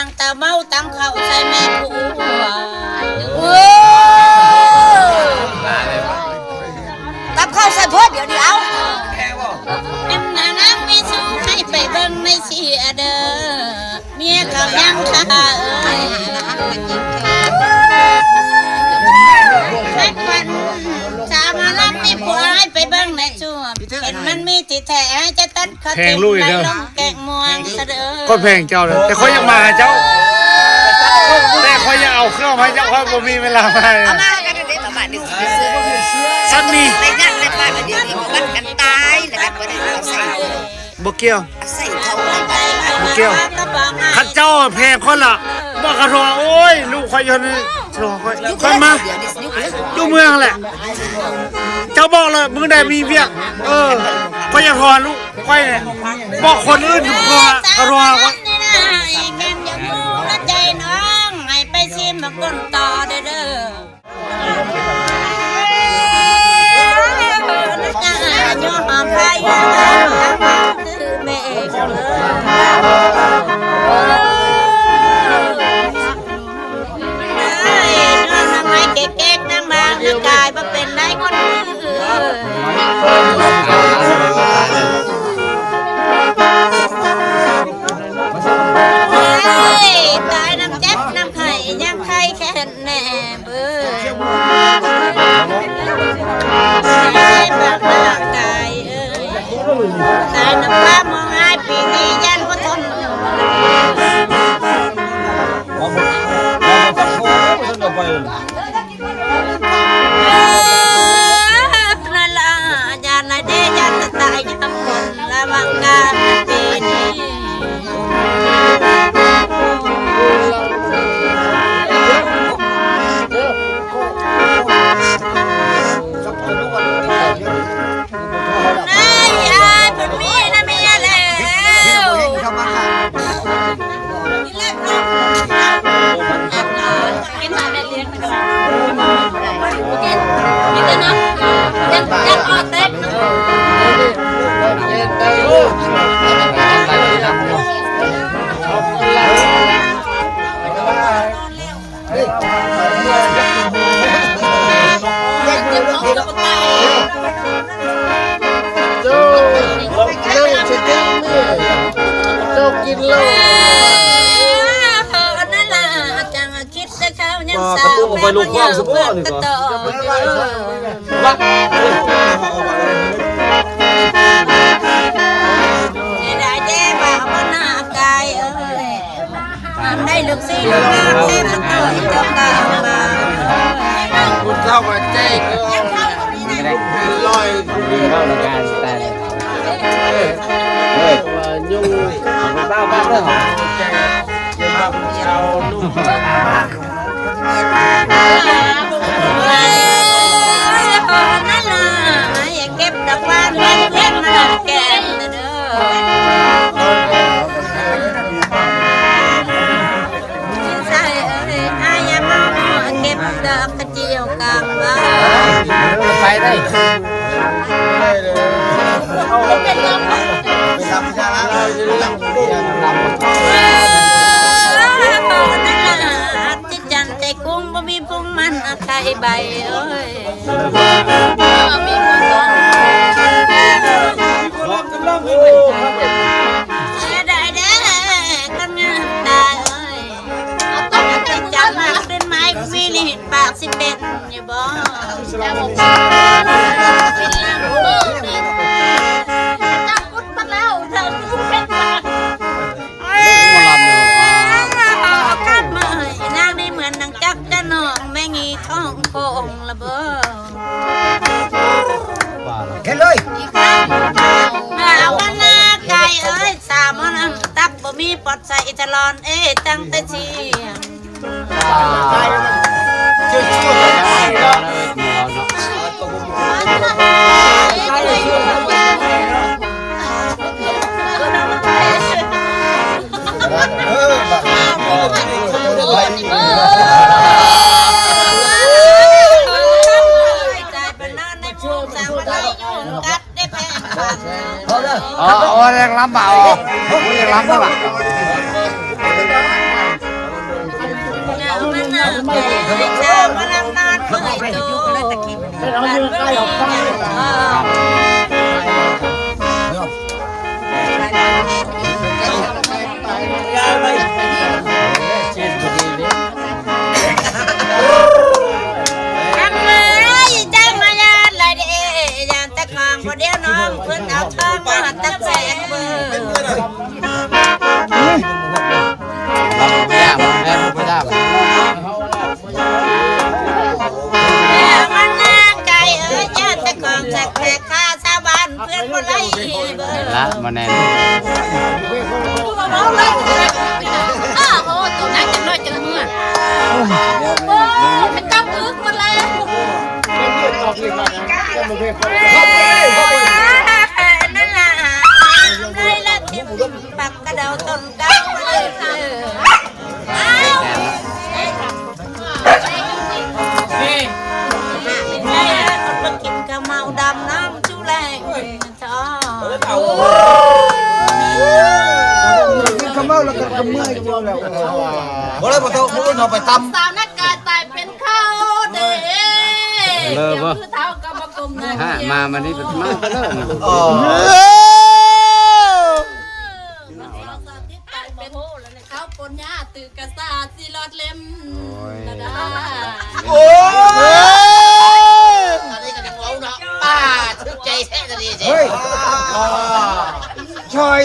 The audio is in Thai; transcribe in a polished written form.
างตาเมาตั้งเขาใส่แม่ผัวตั้งเข้าใส่พวดเดี๋ยวเอ็มนางไม่สู้ให้ไปเบิ่งในเสียเด้อเมียเขายังท่านักวันสามาลับนี่ผัวให้ไปเบิ่งในช่วงเห็นมันมีติแท้จะตัดเขาติดไหลลงแกงม่วงเสดอคนแพงเจ้าเลยแต่เขายังมาเจ้าแต่เขายังเอาเครื่องมาเจ้าเขาบ่มีเวลามาเอามากันเด็กประมาณ1 เดือนสักมีในงานในบ้านเดี๋ยวนี้มันกันตายนะครับบ่ได้ใส่บ่เกี่ยวใส่เท่าไหร่บ่เกี่ยวขัดเจ้าแพงคนละบ่กระทอโอ้ยลูกข่อยอยู่นี่โชค่อยมาอยู่เมืองแหละเจ้าบอกเลยมึงได้มีเวียกข่อยอยากทอลูกข่อยบอกคนอื่นกระทอใจน้องให้ไปซิมมาก้นต่อเด้อโยหอมไผ่คือแม่น้องน้ำไม้เก๊กน้ำบางน้ำกายมาเป็นได้คนตายน้ำเจ็บน้ำไข่ยังไข่แค่แน่เบื่อตายน้ำปลามองง่ายปีนี้ยันก็ทนนั่นละยันละเดยันตายยันคนละวังงานปีนี้กินเลยนั่นล่ะจังคิดแต่เขายังสาวแม่บ่อยากเปิดกระต่อได้เด้บ่าวหน้ากายได้ลูกศิษย์ลูกงามเต็มตัวเจ้ากามาคุณเข้ามาแจ้งลอยเข้าในการแต่ยุ่งบ้าเรื่องชาวนุ่มนั่นล่ะอย่าเก็บดอกบานเล่นมาแก่เด้อใส่อายามาเก็บดอกกระเจียวกลางบ้านไปได้เป็นลมจิตจันใจกุ้งบ่มีพุงมันไข่ใบเอ้ยมีพุงต้นได้เด้คนงามตาเอ้ยจิตจันมากขึ้นไม้วิลิตปากสิเป็นอยู่บ่เป็นลำเบิกจับกุดมาแล้วเธอทุกเป็นมากัดมาให้นางได้เหมือนนางจักจะนองแม่งีท้องโป่งละเบ้อเห็นเลยเอากันนะไก่เอ้ยสามน้ำตับบ่มีปอดใส่ตลอดตั้งแต่เชียงแรงล้ำเปล่าแรงล้ำเปล่า ให้เจ้ามาลำนานเมื่อยตัวบ้านเมืองทำไมจังมายานไรเดยานตะกองบ่เดียวน้องเพิ่นเอาทองมาหัดตะแสงเบอร์มันนางไก่เอ้ยยานตะกองแสกแสกข้าชาวบ้านเพื่อนบ่ไล่เบอร์ ละมาแน่น เอาเลยอ้าวโอ้ตัวนั้นจังน้อยจังเมื่อโอ้มันจับอึกมาแล้วนั่นล่ะไรละทิมปักกระเดาต้นเก้าเลยอ้าวคนมากินข้าวเมาดำน้ำชูแรงชอ ขมเมาแล้วก็ขมืออยู่แล้ว บ่ได้บ่ต้องบ่ต้องไปตำ สาวนักกายตายเป็นข้าวเด้ เลิกบ่ คือเท้ากรรมกรมนะ ฮะมามันนี่เป็นมาไปเลิกนะ อ๋อ เขาปนหญ้าตื่นกระสาสิรอดเล่มนะดา โอ้อันนี้ก็จะเอาเนาะป้าทึกใจแท้จะดีสิ เฮ้ยชอย